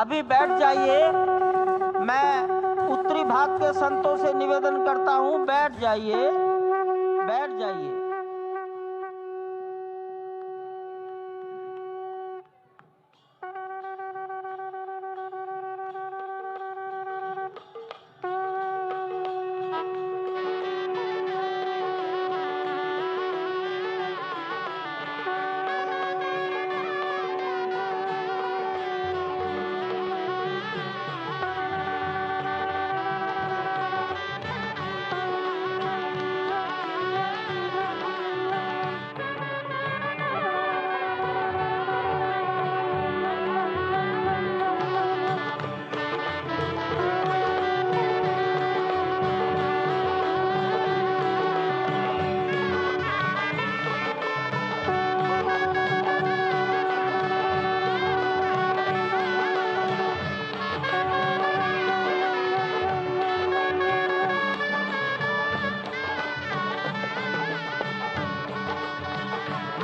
अभी बैठ जाइए। मैं उत्तरी भाग के संतों से निवेदन करता हूं, बैठ जाइए, बैठ जाइए।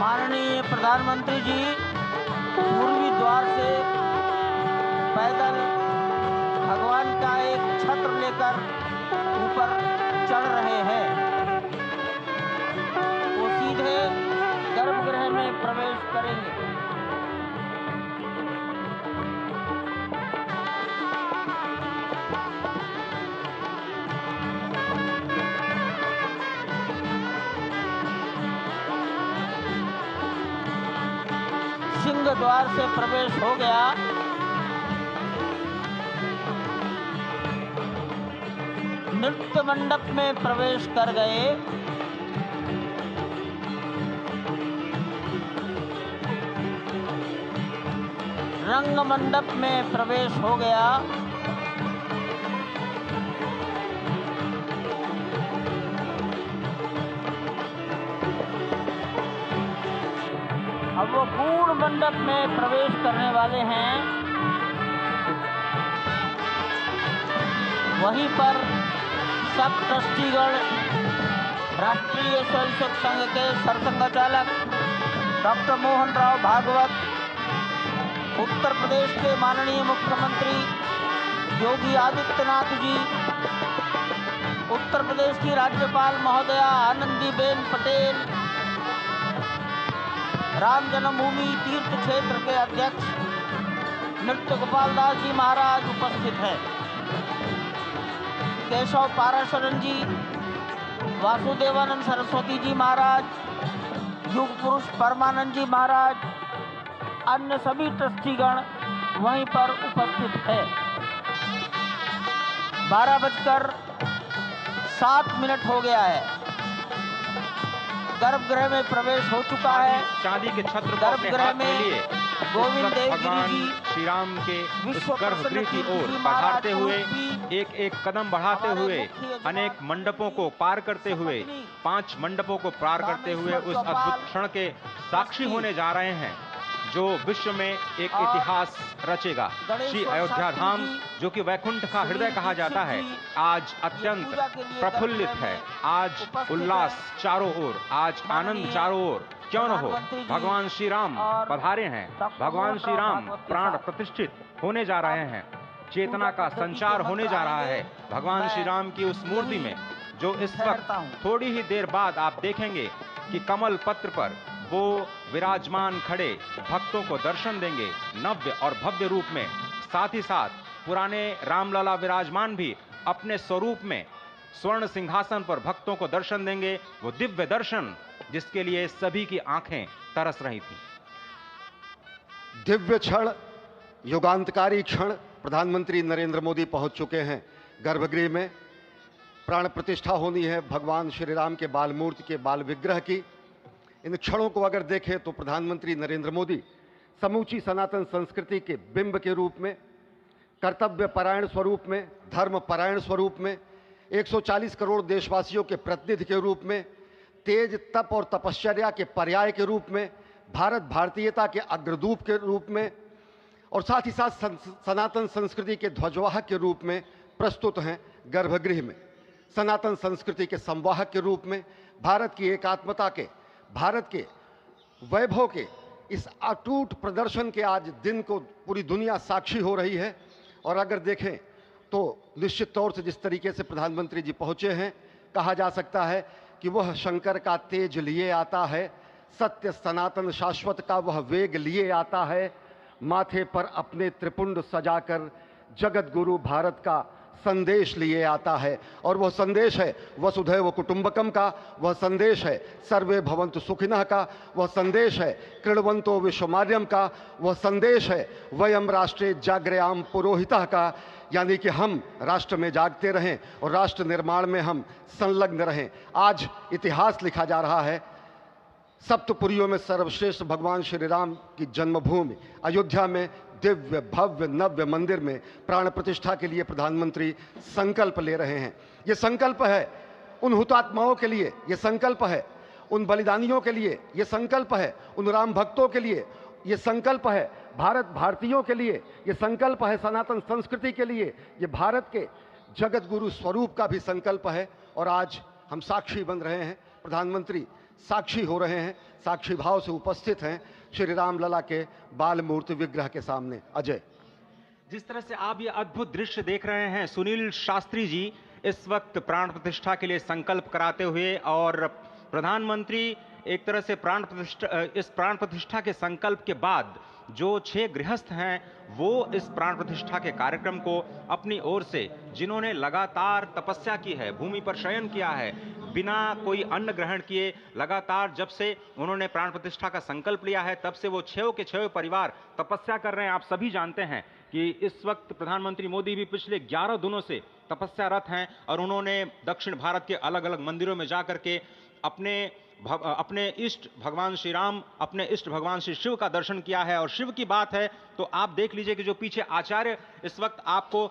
माननीय प्रधानमंत्री जी पूर्वी द्वार से पैदल भगवान का एक छत्र लेकर ऊपर चढ़ रहे हैं। वो सीधे गर्भगृह में प्रवेश करेंगे। सिंह द्वार से प्रवेश हो गया। नृत्य मंडप में प्रवेश कर गए। रंग मंडप में प्रवेश हो गया। अब वो पूर्ण मंडप में प्रवेश करने वाले हैं। वहीं पर सब ट्रस्टीगण, राष्ट्रीय स्वयंसेवक संघ के सरसंघचालक डॉक्टर मोहन राव भागवत, उत्तर प्रदेश के माननीय मुख्यमंत्री योगी आदित्यनाथ जी, उत्तर प्रदेश की राज्यपाल महोदया आनंदीबेन पटेल, राम जन्मभूमि तीर्थ क्षेत्र के अध्यक्ष नृत्य गोपाल दास जी महाराज उपस्थित हैं। केशव पाराशरन जी, वासुदेवानंद सरस्वती जी महाराज, युग पुरुष परमानंद जी महाराज, अन्य सभी ट्रस्टीगण वहीं पर उपस्थित है। 12:07 हो गया है। गर्भगृह में प्रवेश हो चुका है। चांदी के छत्र गर्भगृह में गोविंद देव भगवान श्री राम के उस गर्भगृह की ओर बढ़ाते हुए एक एक कदम बढ़ाते हुए अनेक मंडपों को पार करते हुए 5 मंडपों को पार करते हुए उस अद्भुत क्षण के साक्षी होने जा रहे हैं जो विश्व में एक इतिहास रचेगा। श्री अयोध्या धाम, जो कि वैकुंठ का हृदय कहा जाता है, आज अत्यंत प्रफुल्लित है। आज उल्लास चारों ओर, आज आनंद चारों ओर। क्यों न हो, भगवान श्री राम पधारे हैं। भगवान श्री राम प्राण प्रतिष्ठित होने जा रहे हैं। चेतना का संचार होने जा रहा है भगवान श्री राम की उस मूर्ति में, जो इस वक्त थोड़ी ही देर बाद आप देखेंगे कि कमल पत्र पर वो विराजमान खड़े भक्तों को दर्शन देंगे नव्य और भव्य रूप में। साथ ही साथ पुराने रामलला विराजमान भी अपने स्वरूप में स्वर्ण सिंहासन पर भक्तों को दर्शन देंगे। वो दिव्य दर्शन जिसके लिए सभी की आंखें तरस रही थी। दिव्य क्षण, युगांतकारी क्षण। प्रधानमंत्री नरेंद्र मोदी पहुंच चुके हैं गर्भगृह में। प्राण प्रतिष्ठा होनी है भगवान श्री राम के बाल मूर्ति के बाल विग्रह की। इन क्षणों को अगर देखें तो प्रधानमंत्री नरेंद्र मोदी समूची सनातन संस्कृति के बिंब के रूप में, कर्तव्य परायण स्वरूप में, धर्म परायण स्वरूप में, 140 करोड़ देशवासियों के प्रतिनिधि के रूप में, तेज तप और तपश्चर्या के पर्याय के रूप में, भारत भारतीयता के अग्रदूत के रूप में और साथ ही साथ सनातन संस्कृति के ध्वजवाहक के रूप में प्रस्तुत हैं गर्भगृह में। सनातन संस्कृति के संवाहक के रूप में, भारत की एकात्मता के, भारत के वैभव के इस अटूट प्रदर्शन के आज दिन को पूरी दुनिया साक्षी हो रही है। और अगर देखें तो निश्चित तौर से जिस तरीके से प्रधानमंत्री जी पहुंचे हैं, कहा जा सकता है कि वह शंकर का तेज लिए आता है, सत्य सनातन शाश्वत का वह वेग लिए आता है, माथे पर अपने त्रिपुंड सजाकर जगत गुरु भारत का संदेश लिए आता है। और वह संदेश है वसुधैव कुटुंबकम का, वह संदेश है सर्वे भवन्तु सुखिनः का, वह संदेश है कृण्वन्तो विश्वमार्यम का, वह संदेश है वयम राष्ट्रे जाग्रयाम पुरोहितः का, यानी कि हम राष्ट्र में जागते रहें और राष्ट्र निर्माण में हम संलग्न रहें। आज इतिहास लिखा जा रहा है। सप्तपुरियों में सर्वश्रेष्ठ भगवान श्री राम की जन्मभूमि अयोध्या में दिव्य भव्य नव्य मंदिर में प्राण प्रतिष्ठा के लिए प्रधानमंत्री संकल्प ले रहे हैं। ये संकल्प है उन हुतात्माओं के लिए, ये संकल्प है उन बलिदानियों के लिए, ये संकल्प है उन राम भक्तों के लिए, ये संकल्प है भारत भारतीयों के लिए, ये संकल्प है सनातन संस्कृति के लिए, ये भारत के जगत गुरु स्वरूप का भी संकल्प है। और आज हम साक्षी बन रहे हैं, प्रधानमंत्री साक्षी हो रहे हैं, साक्षी भाव से उपस्थित हैं श्री राम लला के बाल मूर्ति विग्रह के सामने। अजय, जिस तरह से आप ये अद्भुत दृश्य देख रहे हैं, सुनील शास्त्री जी इस वक्त प्राण प्रतिष्ठा के लिए संकल्प कराते हुए, और प्रधानमंत्री एक तरह से इस प्राण प्रतिष्ठा के संकल्प के बाद जो 6 गृहस्थ हैं वो इस प्राण प्रतिष्ठा के कार्यक्रम को अपनी ओर से, जिन्होंने लगातार तपस्या की है, भूमि पर शयन किया है, बिना कोई अन्न ग्रहण किए, लगातार जब से उन्होंने प्राण प्रतिष्ठा का संकल्प लिया है तब से वो 6 के 6 परिवार तपस्या कर रहे हैं। आप सभी जानते हैं कि इस वक्त प्रधानमंत्री मोदी भी पिछले 11 दिनों से तपस्यारत हैं और उन्होंने दक्षिण भारत के अलग अलग मंदिरों में जाकर के अपने इष्ट भगवान श्री राम, अपने इष्ट भगवान श्री शिव का दर्शन किया है। और शिव की बात है तो आप देख लीजिए कि जो पीछे आचार्य इस वक्त आपको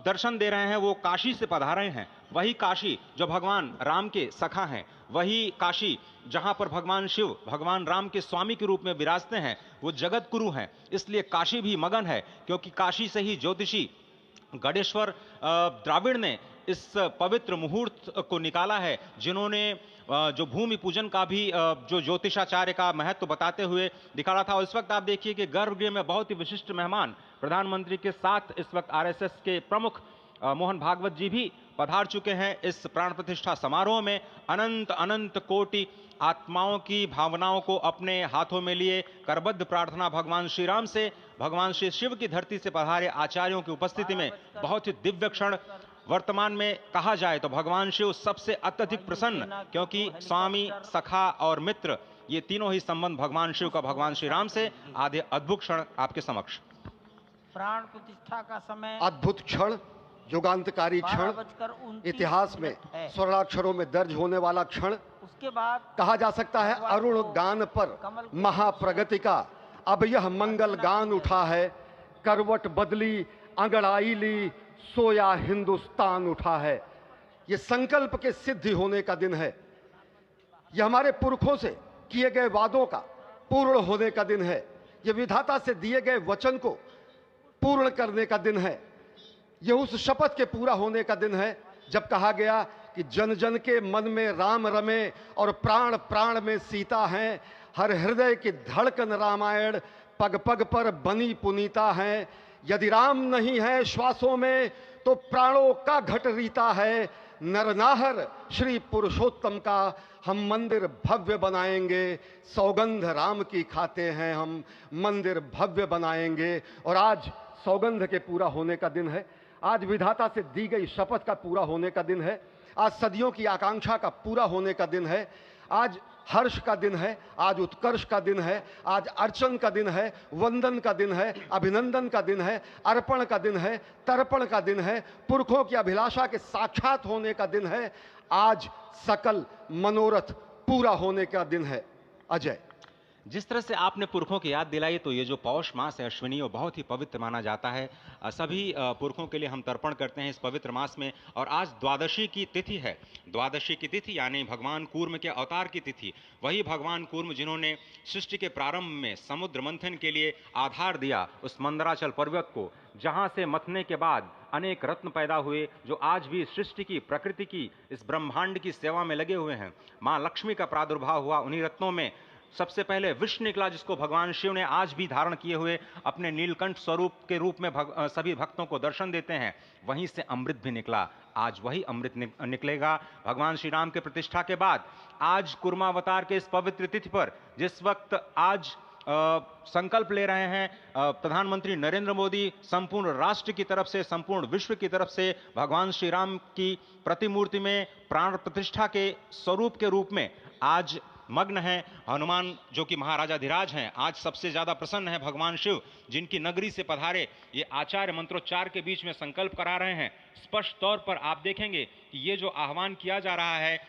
दर्शन दे रहे हैं वो काशी से पधारे हैं। वही काशी जो भगवान राम के सखा हैं, वही काशी जहां पर भगवान शिव भगवान राम के स्वामी के रूप में विराजते हैं, वो जगत गुरु हैं। इसलिए काशी भी मगन है, क्योंकि काशी से ही ज्योतिषी गणेश्वर द्राविड़ ने इस पवित्र मुहूर्त को निकाला है, जिन्होंने जो भूमि पूजन का भी जो ज्योतिषाचार्य का महत्व बताते हुए दिखाया था। और इस वक्त आप देखिए कि गर्भगृह में बहुत ही विशिष्ट मेहमान प्रधानमंत्री के साथ इस वक्त आरएसएस के प्रमुख मोहन भागवत जी भी पधार चुके हैं। इस प्राण प्रतिष्ठा समारोह में अनंत अनंत कोटि आत्माओं की भावनाओं को अपने हाथों में लिए करबद्ध प्रार्थना भगवान श्री राम से, भगवान श्री शिव की धरती से पधारे आचार्यों की उपस्थिति में बहुत ही दिव्य क्षण। वर्तमान में कहा जाए तो भगवान शिव सबसे अत्यधिक प्रसन्न, क्योंकि स्वामी, सखा और मित्र ये तीनों ही संबंध भगवान शिव का भगवान श्री राम से। आधे अद्भुत क्षण आपके समक्ष। प्राण प्रतिष्ठा का समय अद्भुत क्षण, युगांतकारी क्षण, इतिहास में स्वर्णाक्षरों में दर्ज होने वाला क्षण। उसके बाद कहा जा सकता है अरुण गान पर महाप्रगति का अब यह मंगल गान उठा है, करवट बदली अंगड़ाई ली सोया हिंदुस्तान उठा है। यह संकल्प के सिद्धि होने का दिन है, यह हमारे पुरखों से किए गए वादों का पूर्ण होने का दिन है, यह विधाता से दिए गए वचन को पूर्ण करने का दिन है, यह उस शपथ के पूरा होने का दिन है जब कहा गया कि जन जन के मन में राम रमे और प्राण प्राण में सीता हैं, हर हृदय की धड़कन रामायण पग पग पर बनी पुनीता है। यदि राम नहीं है श्वासों में तो प्राणों का घट रीता है, नरनाहर श्री पुरुषोत्तम का हम मंदिर भव्य बनाएंगे, सौगंध राम की खाते हैं हम मंदिर भव्य बनाएंगे। और आज सौगंध के पूरा होने का दिन है, आज विधाता से दी गई शपथ का पूरा होने का दिन है, आज सदियों की आकांक्षा का पूरा होने का दिन है, आज हर्ष का दिन है, आज उत्कर्ष का दिन है, आज अर्चन का दिन है, वंदन का दिन है, अभिनंदन का दिन है, अर्पण का दिन है, तर्पण का दिन है, पुरखों की अभिलाषा के साक्षात होने का दिन है, आज सकल मनोरथ पूरा होने का दिन है। अजय, जिस तरह से आपने पुरखों की याद दिलाई, तो ये जो पौष मास है अश्विनी, वो बहुत ही पवित्र माना जाता है। सभी पुरखों के लिए हम तर्पण करते हैं इस पवित्र मास में। और आज द्वादशी की तिथि है, द्वादशी की तिथि यानी भगवान कूर्म के अवतार की तिथि। वही भगवान कूर्म जिन्होंने सृष्टि के प्रारंभ में समुद्र मंथन के लिए आधार दिया उस मंदराचल पर्वत को, जहाँ से मथने के बाद अनेक रत्न पैदा हुए, जो आज भी सृष्टि की, प्रकृति की, इस ब्रह्मांड की सेवा में लगे हुए हैं। माँ लक्ष्मी का प्रादुर्भाव हुआ उन्हीं रत्नों में। सबसे पहले विष निकला, जिसको भगवान शिव ने आज भी धारण किए हुए अपने नीलकंठ स्वरूप के रूप में सभी भक्तों को दर्शन देते हैं। वहीं से अमृत भी निकला, आज वही अमृत निकलेगा भगवान श्री राम के प्रतिष्ठा के बाद। आज कुर्मावतार के इस पवित्र तिथि पर, जिस वक्त आज संकल्प ले रहे हैं प्रधानमंत्री नरेंद्र मोदी, संपूर्ण राष्ट्र की तरफ से, संपूर्ण विश्व की तरफ से भगवान श्री राम की प्रतिमूर्ति में प्राण प्रतिष्ठा के स्वरूप के रूप में आज मग्न है। हनुमान जो कि महाराजाधिराज हैं, आज सबसे ज्यादा प्रसन्न है भगवान शिव, जिनकी नगरी से पधारे ये आचार्य मंत्रोच्चार के बीच में संकल्प करा रहे हैं। स्पष्ट तौर पर आप देखेंगे कि ये जो आह्वान किया जा रहा है,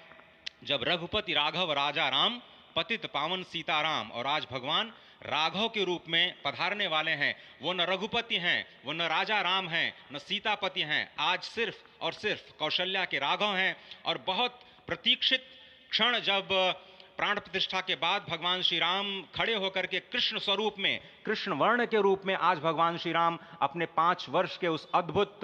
जब रघुपति राघव राजा राम, पतित पावन सीताराम, और आज भगवान राघव के रूप में पधारने वाले हैं। वो न रघुपति हैं, वो न राजा राम हैं, न सीतापति हैं, आज सिर्फ और सिर्फ कौशल्या के राघव हैं। और बहुत प्रतीक्षित क्षण, जब प्राण प्रतिष्ठा के बाद भगवान श्री राम खड़े होकर के कृष्ण स्वरूप में, कृष्ण वर्ण के रूप में आज भगवान श्री राम अपने 5 वर्ष के उस अद्भुत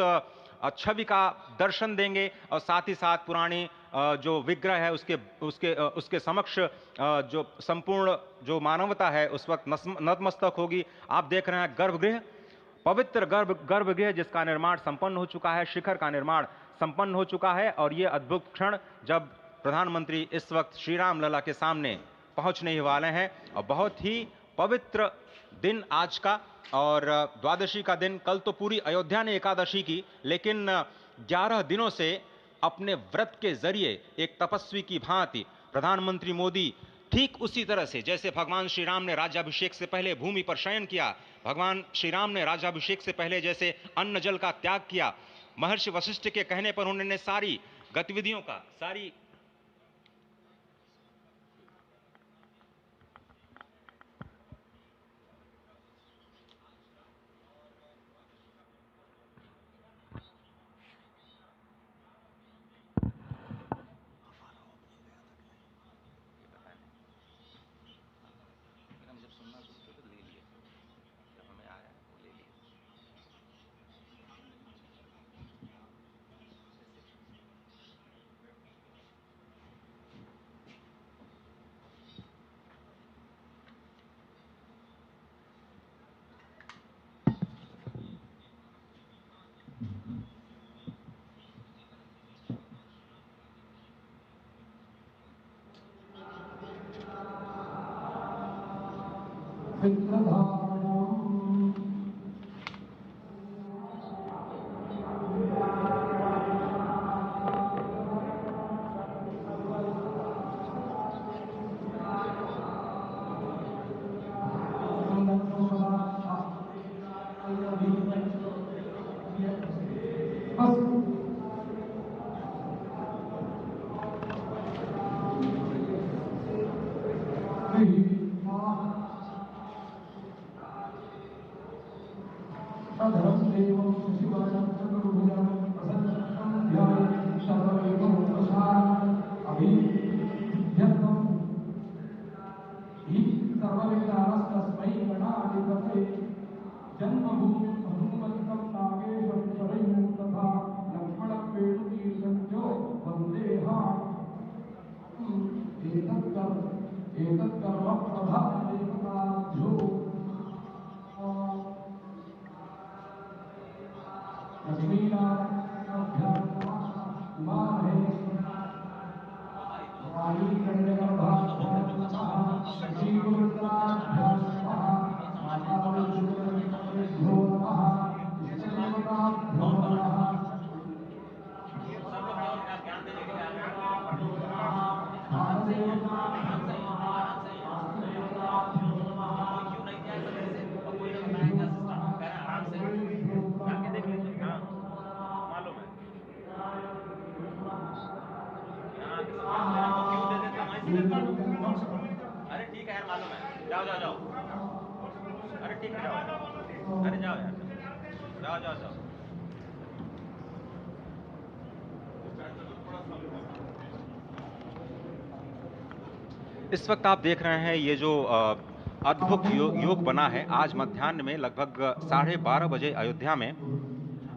छवि का दर्शन देंगे। और साथ ही साथ पुरानी जो विग्रह है उसके समक्ष जो संपूर्ण जो मानवता है उस वक्त नतमस्तक होगी। आप देख रहे हैं गर्भगृह, पवित्र गर्भगृह जिसका निर्माण संपन्न हो चुका है, शिखर का निर्माण संपन्न हो चुका है। और ये अद्भुत क्षण जब प्रधानमंत्री इस वक्त श्री राम लला के सामने पहुंचने ही वाले हैं। और बहुत ही पवित्र दिन आज का, और द्वादशी का दिन। कल तो पूरी अयोध्या ने एकादशी की, लेकिन 11 दिनों से अपने व्रत के जरिए एक तपस्वी की भांति प्रधानमंत्री मोदी ठीक उसी तरह से, जैसे भगवान श्री राम ने राज्याभिषेक से पहले भूमि पर शयन किया, भगवान श्री राम ने राज्याभिषेक से पहले जैसे अन्न जल का त्याग किया, महर्षि वशिष्ठ के कहने पर उन्होंने सारी गतिविधियों का, सारी अरे ठीक है यार, मालूम है, जाओ जाओ जाओ, अरे ठीक है जाओ, अरे जाओ यार, जाओ जाओ जाओ। इस वक्त आप देख रहे हैं ये जो अद्भुत योग बना है। आज मध्याह्न में लगभग 12:30 बजे अयोध्या में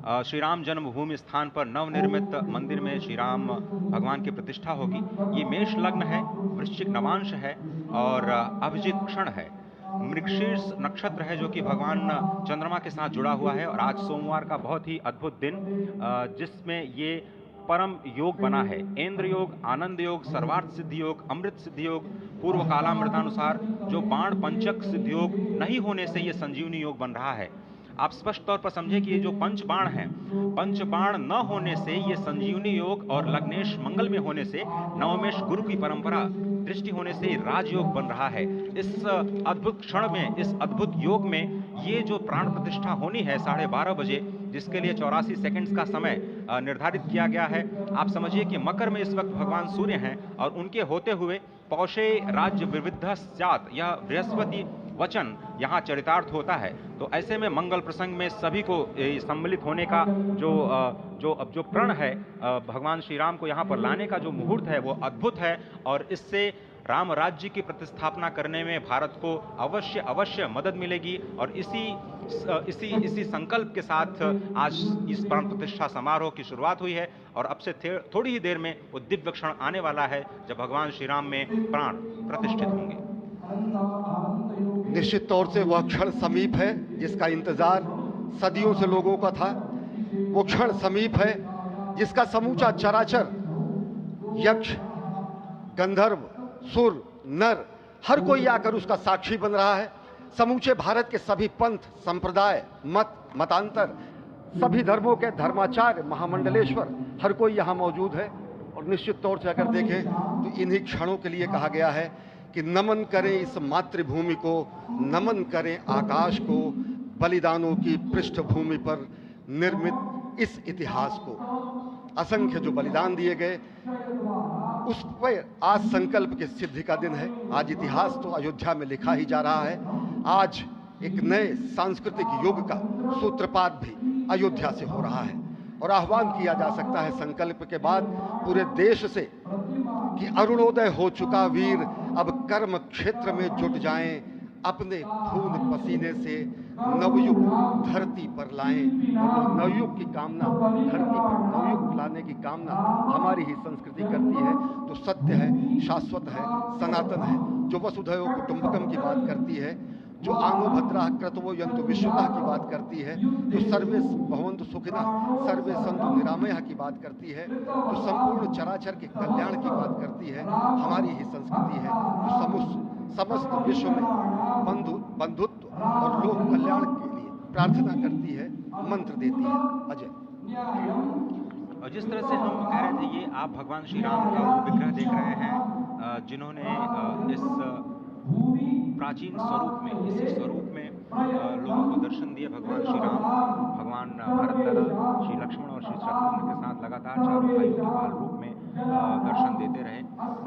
श्री राम जन्मभूमि स्थान पर नवनिर्मित मंदिर में श्री राम भगवान की प्रतिष्ठा होगी। ये मेष लग्न है, वृश्चिक नवांश है और अभिजित क्षण है। मृगशीर्ष नक्षत्र है जो कि भगवान चंद्रमा के साथ जुड़ा हुआ है और आज सोमवार का बहुत ही अद्भुत दिन जिसमें ये परम योग बना है। इंद्र योग, आनंद योग, सर्वार्थ सिद्धि योग, अमृत सिद्धि योग, पूर्व कालामृतानुसार जो बाण पंचक सिद्धि योग नहीं होने से ये संजीवनी योग बन रहा है। आप स्पष्ट तौर पर समझे कि ये जो पंच बाण हैं, पंच बाण न होने से ये संजीवनी योग और लग्नेश मंगल में होने से नवमेश गुरु की परंपरा दृष्टि होने से राजयोग बन रहा है। इस अद्भुत क्षण में, इस अद्भुत योग में ये जो प्राण प्रतिष्ठा होनी है 12:30 बजे, जिसके लिए 84 सेकंड्स का समय निर्धारित किया गया है। आप समझिए कि मकर में इस वक्त भगवान सूर्य हैं और उनके होते हुए पौषे राज्य विविध स्यात्, यह बृहस्पति वचन यहाँ चरितार्थ होता है। तो ऐसे में मंगल प्रसंग में सभी को सम्मिलित होने का जो प्रण है भगवान श्री राम को यहाँ पर लाने का जो मुहूर्त है वो अद्भुत है और इससे राम राज्य की प्रतिस्थापना करने में भारत को अवश्य मदद मिलेगी। और इसी संकल्प के साथ आज इस प्राण प्रतिष्ठा समारोह की शुरुआत हुई है और अब से थोड़ी ही देर में वो दिव्य क्षण आने वाला है जब भगवान श्री राम में प्राण प्रतिष्ठित होंगे। निश्चित तौर से वह क्षण समीप है जिसका इंतजार सदियों से लोगों का था। वो क्षण समीप है जिसका समूचा चराचर, यक्ष, गंधर्व, सुर, नर, हर कोई आकर उसका साक्षी बन रहा है। समूचे भारत के सभी पंथ, संप्रदाय, मतांतर, सभी धर्मों के धर्माचार्य, महामंडलेश्वर, हर कोई यहाँ मौजूद है। और निश्चित तौर से अगर देखें तो इन्हीं क्षणों के लिए कहा गया है कि नमन करें इस मातृभूमि को, नमन करें आकाश को, बलिदानों की पृष्ठभूमि पर निर्मित इस इतिहास को। असंख्य जो बलिदान दिए गए उस पर आज संकल्प की सिद्धि का दिन है। आज इतिहास तो अयोध्या में लिखा ही जा रहा है। आज एक नए सांस्कृतिक युग का सूत्रपात भी अयोध्या से हो रहा है और आह्वान किया जा सकता है संकल्प के बाद पूरे देश से कि अरुणोदय हो चुका वीर अब कर्म क्षेत्र में जुट जाएं, अपने खून पसीने से नवयुग धरती पर लाएं। और नवयुग की कामना, धरती पर नवयुग लाने की कामना हमारी ही संस्कृति करती है। तो सत्य है, शाश्वत है, सनातन है, जो वसुधैव कुटुंबकम की बात करती है, जो आंगो भद्रा क्रतवो यंतु विश्वता की बात करती है, जो सर्वे भवन्तु सुखिनः सर्वे सन्तु निरामयः की बात करती है, जो संपूर्ण चराचर के कल्याण की बात करती है, हमारी ही संस्कृति है। जो समस्त विश्व में बंधुत्व और लोक कल्याण के लिए प्रार्थना करती है, मंत्र देती है। अजय, और जिस तरह से हम कह रहे थे, ये आप भगवान श्री राम का विग्रह देख रहे हैं जिन्होंने इस प्राचीन स्वरूप में, इसी स्वरूप में लोगों को दर्शन दिए। भगवान श्री राम, भगवान भरत, श्री लक्ष्मण और श्री शत्रुघ्न के साथ लगातार चारों भाइयों के बाल रूप में दर्शन देते रहे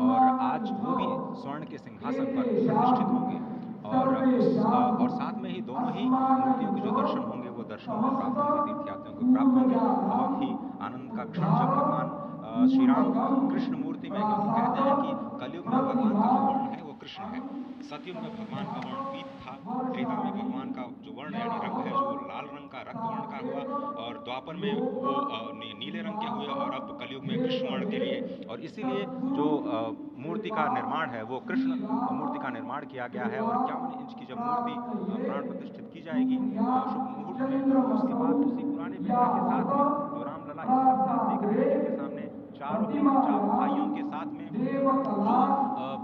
और आज वो भी स्वर्ण के सिंहासन पर प्रतिष्ठित होंगे और साथ में ही दोनों ही मूर्तियों के जो दर्शन होंगे वो दर्शन को प्राप्त होंगे, तीर्थयात्रियों को प्राप्त होंगे। बहुत ही आनंद का क्षण जब भगवान श्री राम कृष्ण मूर्ति में, क्योंकि कहते हैं कि कलयुग में भगवान का जो वर्ण है वो कृष्ण है, सतयुग में भगवान का वर्ण पीत था, त्रेता में भगवान का जो वर्ण यानी रंग है जो लाल रंग का रक्त वर्ण का हुआ और द्वापर में वो नीले रंग के हुए और अब कलयुग में कृष्ण वर्ण के लिए। और इसीलिए जो मूर्ति का निर्माण है वो कृष्ण मूर्ति का निर्माण किया गया है और 51 इंच की जब मूर्ति प्राण प्रतिष्ठित की जाएगी शुभ मुहूर्त में, उसके बाद उसी पुराने विग्रह के साथ में जो रामलला इस वक्त आप देख रहे हैं जिनके सामने चारों भाइयों के साथ में जो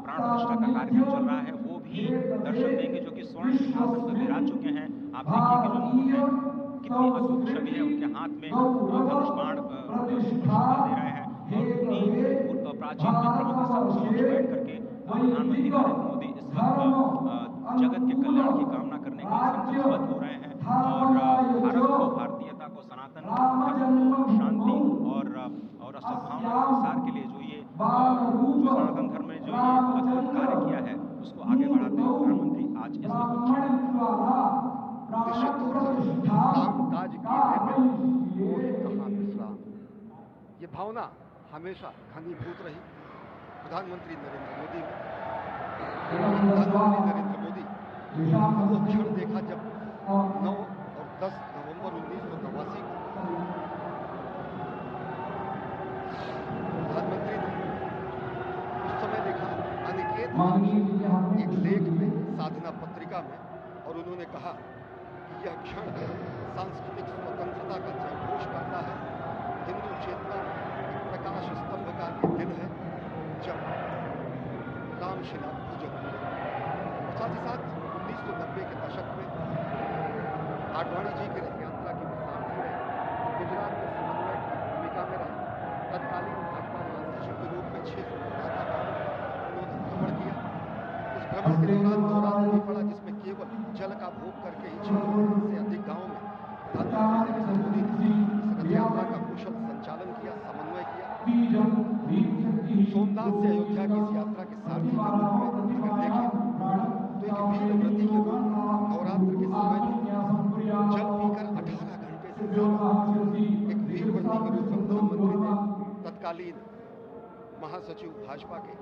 प्राण प्रतिष्ठा का कार्यक्रम चल रहा है वो भी दर्शन देंगे, जो कि स्वर्ण सिंहासन पर विराज चुके हैं। आप देखिए कि जो मुकुट है कितनी अद्भुत छवि है, उनके हाथ में धनुष बाण दे रहे हैं और उन्हीं प्राचीन विग्रहों के समक्ष बैठ करके प्रधानमंत्री नरेंद्र मोदी इस वक्त जगत के कल्याण की कामना करने के लिए संकल्पबद्ध हो रहे हैं और भारत को, भारतीयता को, सनातन धर्म को शांति और सद्भावना के प्रसार के लिए जो सनातन धर्म में जो ये अद्भुत कार्य किया है उसको आगे बढ़ाते हुए प्रधानमंत्री आज इस काम काज कहाँ विश्राम, ये भावना हमेशा घनीभूत रही प्रधानमंत्री नरेंद्र मोदी वो क्षण देखा जब 9 और 10 नवंबर 1989 को एक लेख में, साधना पत्रिका में, और उन्होंने कहा कि यह क्षण सांस्कृतिक स्वतंत्रता का जयघोष करता है। हिंदू चेतना एक प्रकाश स्तंभ का ये दिन है जब रामशिला पूजन हुए। साथ ही साथ 1990 के दशक में आडवाणी जी की रथ यात्रा की सारथी रहे, गुजरात में समन्वय की भूमिका में रहे, तत्कालीन भाजपा महासचिव के रूप में 6 उन्होंने भ्रमण किया। उस भ्रमण के दौरान नवरात्र भी पड़ा, जिसमें केवल जल का भोग करके ही 6 से अधिक गाँव में प्रधानमंत्री नरेंद्र मोदी ने इस रथ यात्रा का कुशल संचालन किया, समन्वय किया। सोमनाथ से अयोध्या की इस यात्रा के सारथी के रूप में अगर देखें तो एक वीर व्रती के रूप में नवरात्र के समय में जल पीकर 18 घंटे से ज्यादा एक वीर व्रती के रूप में प्रधानमंत्री ने तत्कालीन महासचिव भाजपा के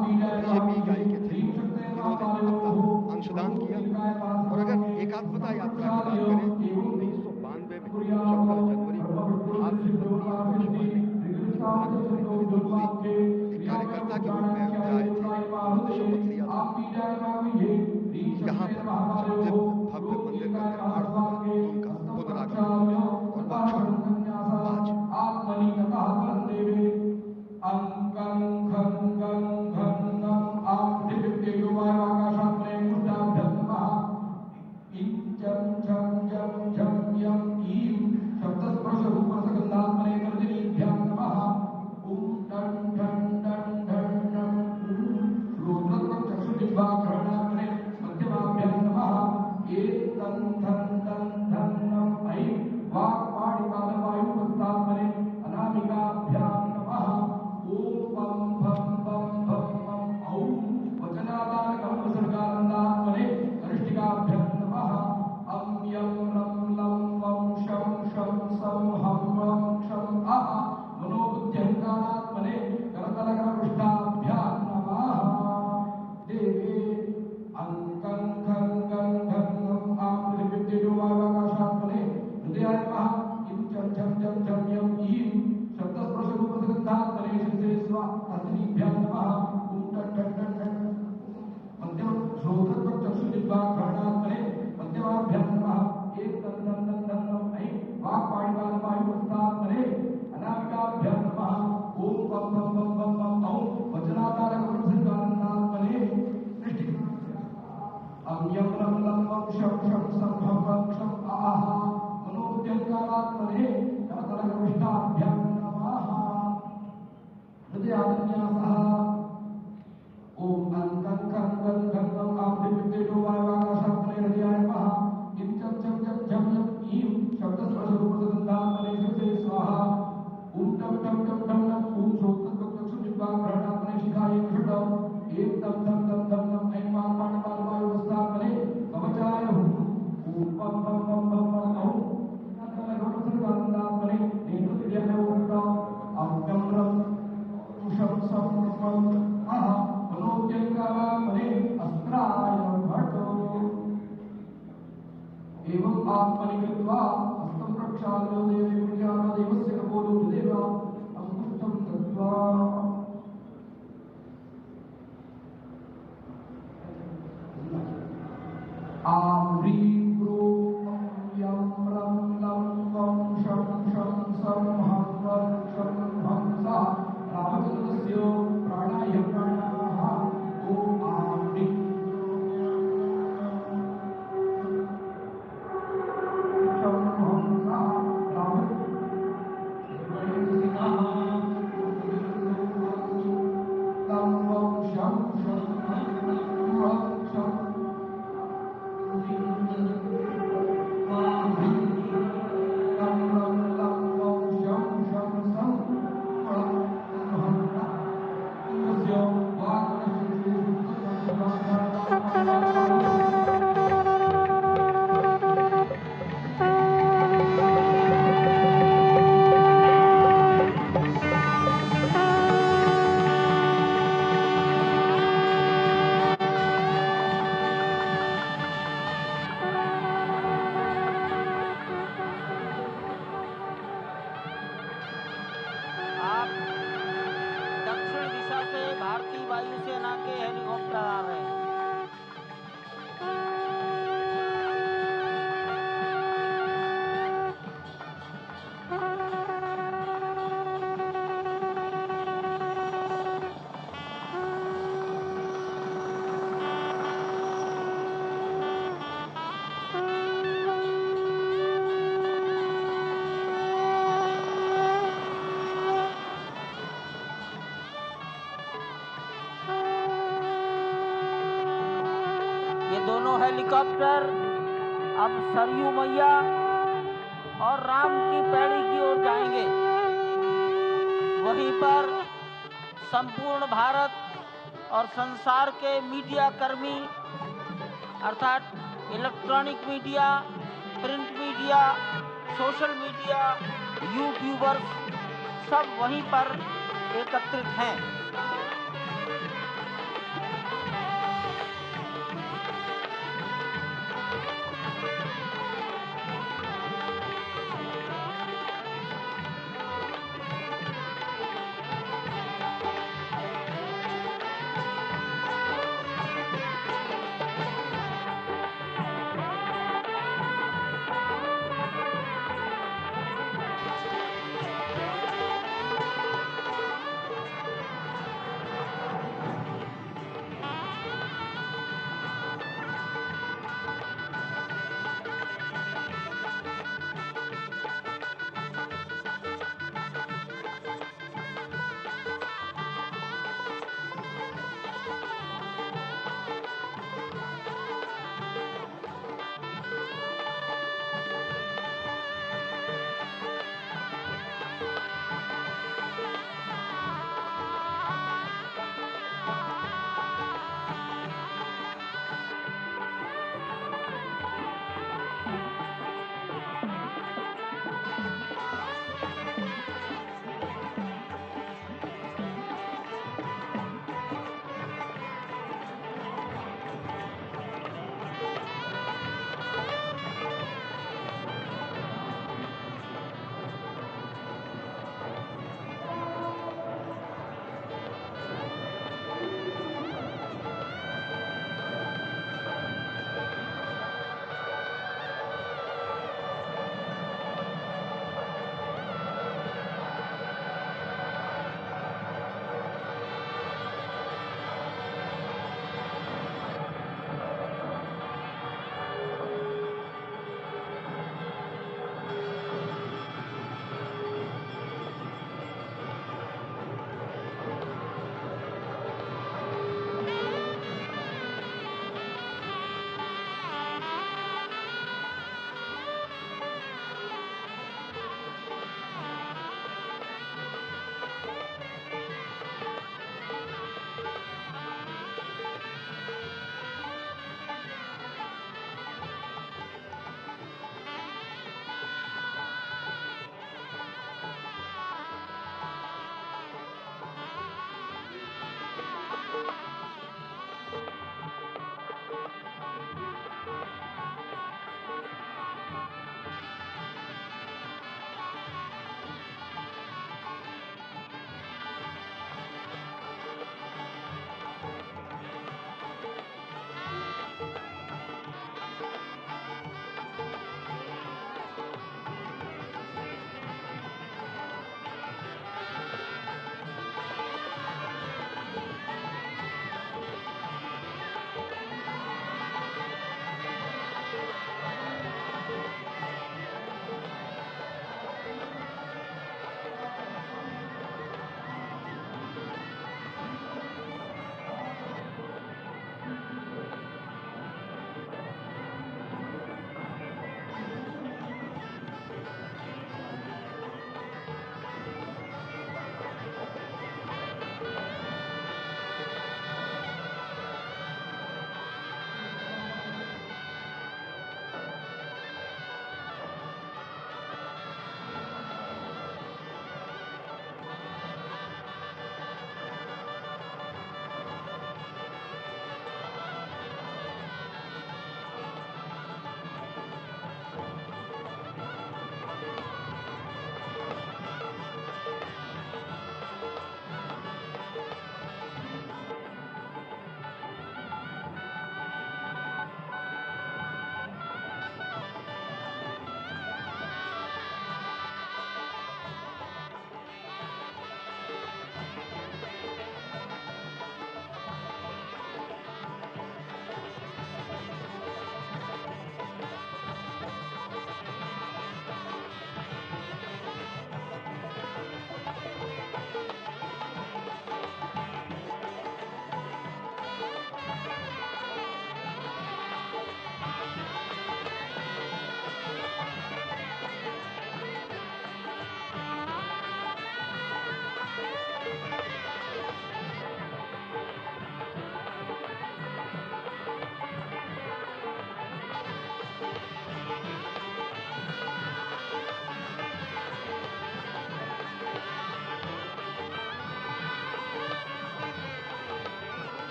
बीजेपी इकाई के थे, इन्होंने अपना अंशदान किया। और अगर एकात्मता यात्रा की बात करें, 1992 में 14 जनवरी को आज से 32 वर्ष पहले प्रधानमंत्री नरेंद्र मोदी एक कार्यकर्ता के रूप में अयोध्या आए थे। शपथ लिया था यहाँ पर जब दिव्य भव्य मंदिर का निर्माण होगा, उनका पुनरागमन होगा। और दोनों हेलीकॉप्टर अब सरयू मैया और राम की पैड़ी की ओर जाएंगे। वहीं पर संपूर्ण भारत और संसार के मीडिया कर्मी अर्थात electronic media, print media, social media, YouTubers सब वहीं पर एकत्रित हैं।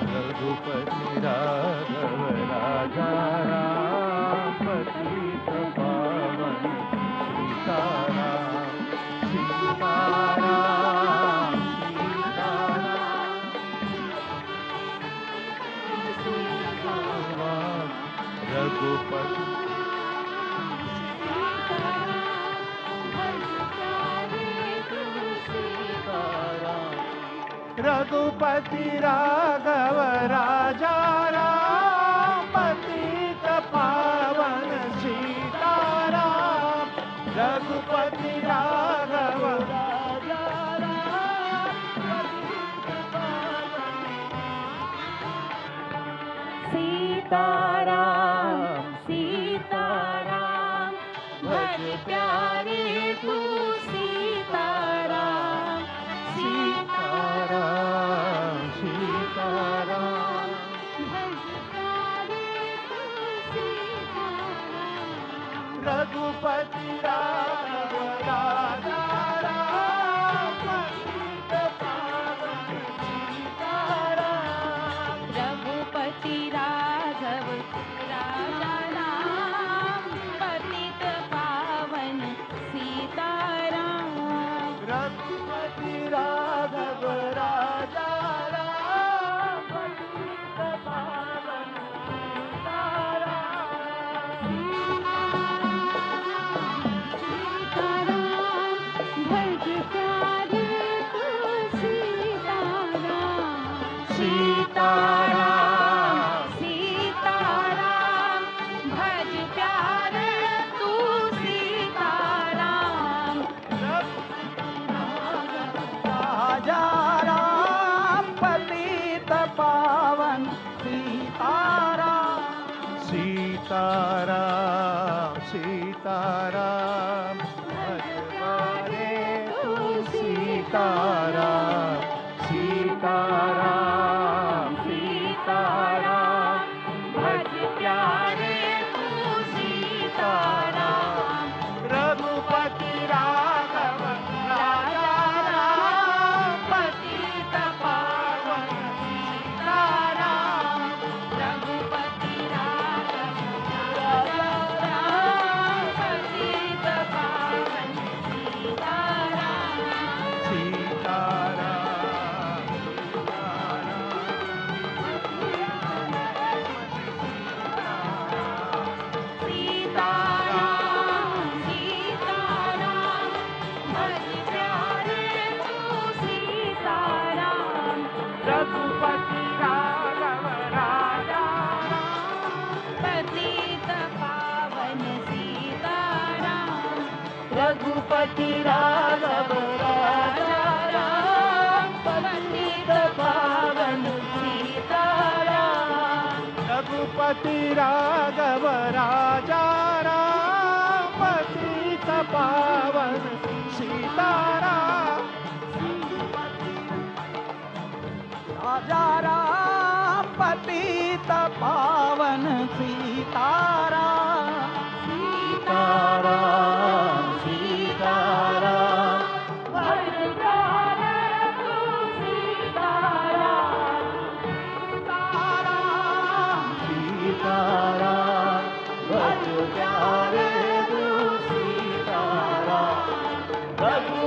रघुपति राघव राजा राम पतित पावन सीताराम। रघुपति राघव राजा राम पतित पावन सीताराम सीताराम भज प्यारे तू सीताराम। सीताराम सीताराम भज प्यारे तू सीताराम। रघुपति राघव राजा राम पतित पावन सीताराम। रघुपति राघव राजा राम पतित पावन सीताराम। रघुपति राघव राजा राम पतित पावन सीताराम सीताराम भज प्यारे तू सीताराम। राजा राम पतित पावन सीताराम। सीताराम सीताराम भज प्यारे तू सीताराम। सीताराम सीताराम भज प्यारे तू सीताराम। रघुपति राघव राजा राम पतित पावन सीताराम। रघुपति राघव राजा राम पतित पावन सीताराम। सीताराम सीताराम भज प्यारे तू सीताराम। रघुपति राघव राजा पतित पावन सीताराम। रघुपति राघव राजा राम पतित पावन सीताराम। रघुपति राघव राजा राम पतित पावन सीताराम। राजा राम पतित पावन सीताराम। सीताराम सीताराम भज प्यारे तू सीताराम। सीताराम भज प्यारे तू सीताराम। रघु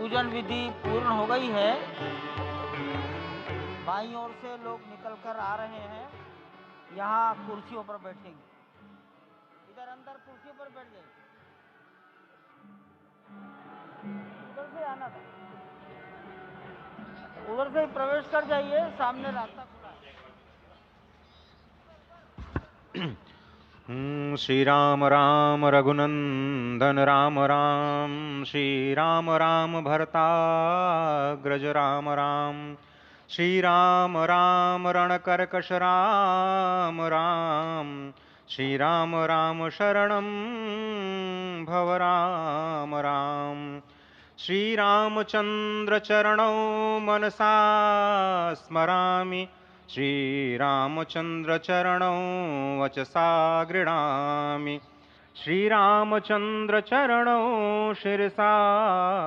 पूजन विधि पूर्ण हो गई है। बाईं ओर से लोग निकल कर आ रहे हैं, यहाँ कुर्सियों पर बैठेंगे। इधर अंदर कुर्सियों पर बैठ जाइए, उधर से आना था, उधर से प्रवेश कर जाइए, सामने रास्ता खुला है। श्री राम राम रघुनंदन राम राम, श्री राम राम भरताग्रज राम राम, श्री राम राम रणकर्कश राम राम, श्री राम राम शरणं भव राम राम, श्री रामचंद्र चरणौ मनसा स्मरामि, श्री रामचंद्र चरणौ वचसा गृह्णामि, श्री रामचंद्र चरणौ शिरसा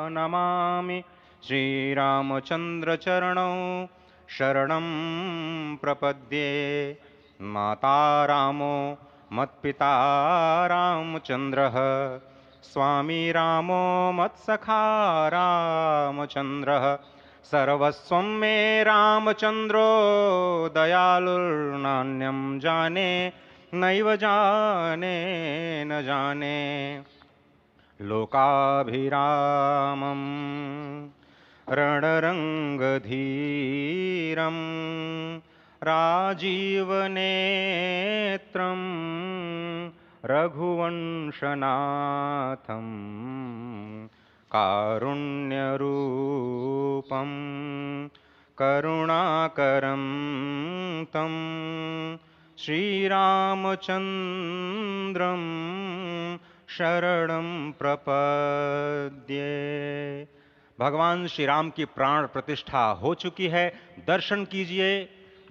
नमामि, श्री रामचंद्र चरणौ शरणं प्रपद्ये। माता रामो मत्पिता रामचंद्रः, स्वामी रामो मत्सखा रामचंद्रः, सर्वस्वं मे रामचंद्रो दयालुर्नान्यं जाने नैव जाने न जाने। लोकाभिरामं रणरंगधीरं राजीवनेत्रं रघुवंशनाथं, कारुण्यरूपं करुणाकरं तं श्रीरामचन्द्रं शरणं प्रपद्ये। भगवान श्री राम की प्राण प्रतिष्ठा हो चुकी है। दर्शन कीजिए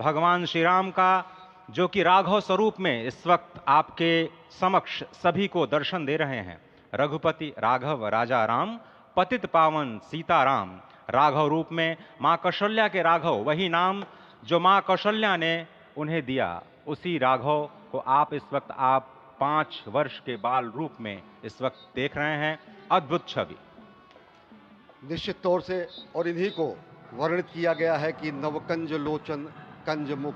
भगवान श्री राम का, जो कि राघव स्वरूप में इस वक्त आपके समक्ष सभी को दर्शन दे रहे हैं। रघुपति राघव राजा राम, पतित पावन सीताराम। राघव रूप में माँ कौशल्या के राघव, वही नाम जो माँ कौशल्या ने उन्हें दिया, उसी राघव को आप इस वक्त 5 वर्ष के बाल रूप में इस वक्त देख रहे हैं। अद्भुत छवि। निश्चित तौर से और इन्हीं को वर्णित किया गया है कि नवकंज लोचन कंज मुख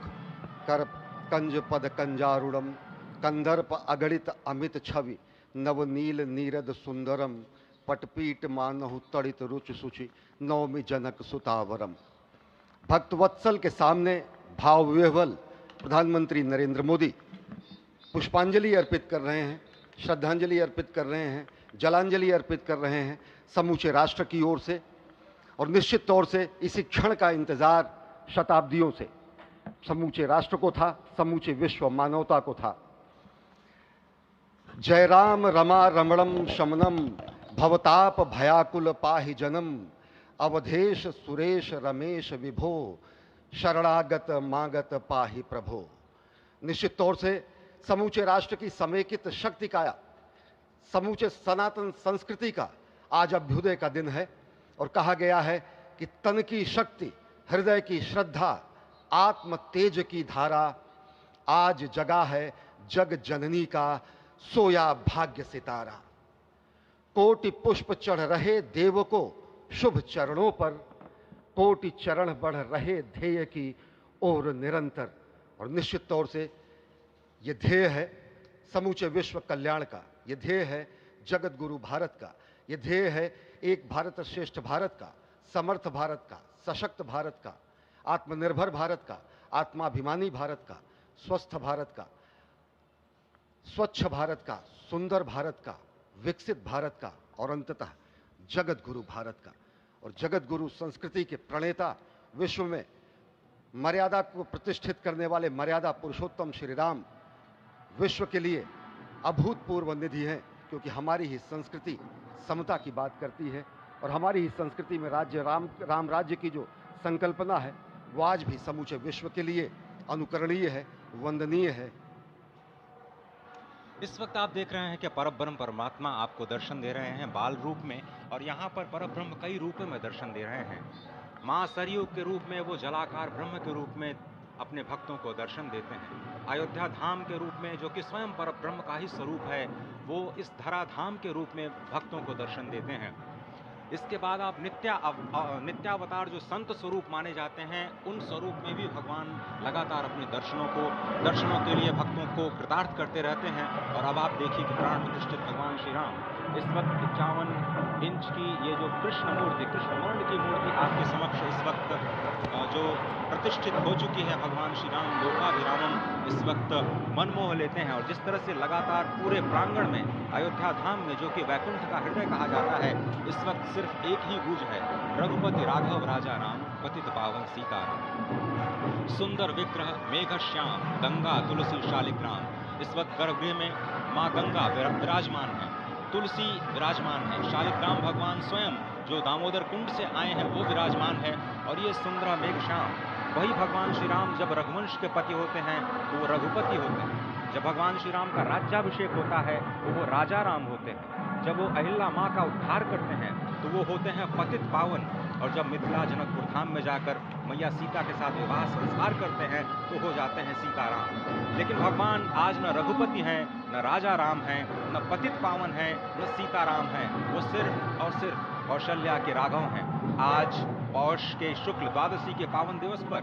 कर कंज पद कंजारुणम, कंदर्प अगणित अमित छवि नवनील नीरद सुंदरम, पटपीट मानहु तड़ित रुचि सुचि नवमी जनक सुतावरम। भक्तवत्सल के सामने भाव विह्वल प्रधानमंत्री नरेंद्र मोदी पुष्पांजलि अर्पित कर रहे हैं, श्रद्धांजलि अर्पित कर रहे हैं, जलांजलि अर्पित कर रहे हैं समूचे राष्ट्र की ओर से। और निश्चित तौर से इसी क्षण का इंतजार शताब्दियों से समूचे राष्ट्र को था, समूचे विश्व मानवता को था। जय राम रमा रमणम शमनम, भवताप भयाकुल पाहि जनम, अवधेश सुरेश रमेश विभो, शरणागत मागत पाहि प्रभो। निश्चित तौर से समूचे राष्ट्र की समेकित शक्ति का, समूचे सनातन संस्कृति का आज अभ्युदय का दिन है। और कहा गया है कि तन की शक्ति, हृदय की श्रद्धा, आत्म तेज की धारा आज जगा है जग जननी का सोया भाग्य सितारा। कोटि पुष्प चढ़ रहे देव को शुभ चरणों पर, कोटि चरण बढ़ रहे ध्येय की ओर निरंतर। और निश्चित तौर से ये ध्येय है समूचे विश्व कल्याण का, ये ध्येय है जगत गुरु भारत का, ये ध्येय है एक भारत श्रेष्ठ भारत का, समर्थ भारत का, सशक्त भारत का, आत्मनिर्भर भारत का, आत्माभिमानी भारत का, स्वस्थ भारत का, स्वच्छ भारत का, सुंदर भारत का, विकसित भारत का और अंततः जगत गुरु भारत का। और जगत गुरु संस्कृति के प्रणेता, विश्व में मर्यादा को प्रतिष्ठित करने वाले मर्यादा पुरुषोत्तम श्री राम विश्व के लिए अभूतपूर्व निधि है, क्योंकि हमारी ही संस्कृति समता की बात करती है और हमारी ही संस्कृति में राज्य राम राज्य की जो संकल्पना है वो आज भी समूचे विश्व के लिए अनुकरणीय है, वंदनीय है। इस वक्त आप देख रहे हैं कि परब्रह्म परमात्मा आपको दर्शन दे रहे हैं बाल रूप में, और यहाँ पर परब्रह्म कई रूपों में दर्शन दे रहे हैं। माँ सरयू के रूप में वो जलाकार ब्रह्म के रूप में अपने भक्तों को दर्शन देते हैं। अयोध्या धाम के रूप में, जो कि स्वयं परब्रह्म का ही स्वरूप है, वो इस धरा धाम के रूप में भक्तों को दर्शन देते हैं। इसके बाद आप नित्यावतार जो संत स्वरूप माने जाते हैं, उन स्वरूप में भी भगवान लगातार अपने दर्शनों के लिए भक्तों को कृतार्थ करते रहते हैं। और अब आप देखिए कि प्राण प्रतिष्ठित भगवान श्री राम इस वक्त 51 इंच की ये जो कृष्ण वर्ण की मूर्ति आपके समक्ष इस वक्त जो प्रतिष्ठित हो चुकी है, भगवान श्री राम लोकाभिरामम इस वक्त मनमोह लेते हैं। और जिस तरह से लगातार पूरे प्रांगण में अयोध्या धाम में, जो कि वैकुंठ का हृदय कहा जाता है, इस वक्त सिर्फ एक ही गूंज है, रघुपति राघव राजा राम, पतित पावन सीताराम। सुंदर विग्रह मेघ श्याम, गंगा तुलसी शालिग्राम। इस वक्त गर्भगृह में माँ गंगा विराजमान है, तुलसी विराजमान है, शालिग्राम भगवान स्वयं जो दामोदर कुंड से आए हैं वो विराजमान है। और ये सुंदर मेघ श्याम, वही भगवान श्री राम जब रघुवंश के पति होते हैं तो वो रघुपति होते हैं। जब भगवान श्री राम का राज्याभिषेक होता है तो वो राजा राम होते हैं। जब वो अहिल्या माँ का उद्धार करते हैं तो वो होते हैं पतित पावन। और जब मिथिला जनकपुर धाम में जाकर मैया सीता के साथ विवाह संस्कार करते हैं तो हो जाते हैं सीताराम। लेकिन भगवान आज न रघुपति हैं, न राजा राम हैं, न पतित पावन हैं, न सीताराम हैं। वो सिर्फ और सिर्फ कौशल्या के राघव हैं। आज पौष के शुक्ल द्वादशी के पावन दिवस पर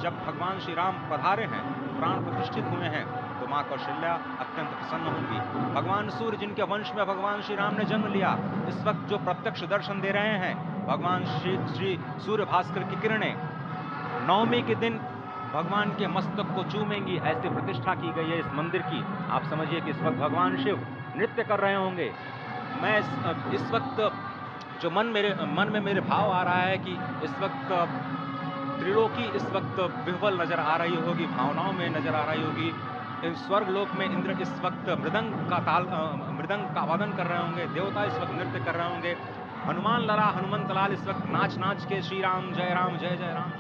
जब भगवान श्री राम पधारे हैं, प्राण प्रतिष्ठित हुए हैं, तो माँ कौशल्या अत्यंत प्रसन्न होंगी। भगवान सूर्य जिनके वंश में भगवान श्री राम ने जन्म लिया, इस वक्त जो प्रत्यक्ष दर्शन दे रहे हैं, भगवान श्री सूर्य भास्कर की किरणें नवमी के दिन भगवान के मस्तक को चूमेंगी। ऐसी प्रतिष्ठा की गई है इस मंदिर की। आप समझिए कि इस वक्त भगवान शिव नृत्य कर रहे होंगे। मैं इस वक्त जो मन में मेरे भाव आ रहा है कि इस वक्त त्रिलोकी इस वक्त विह्वल नजर आ रही होगी, भावनाओं में नजर आ रही होगी। स्वर्ग लोक में इंद्र इस वक्त मृदंग का वादन कर रहे होंगे, देवता इस वक्त नृत्य कर रहे होंगे। हनुमान लला हनुमंत लाल इस वक्त नाच नाच के श्री राम जय राम जय जय राम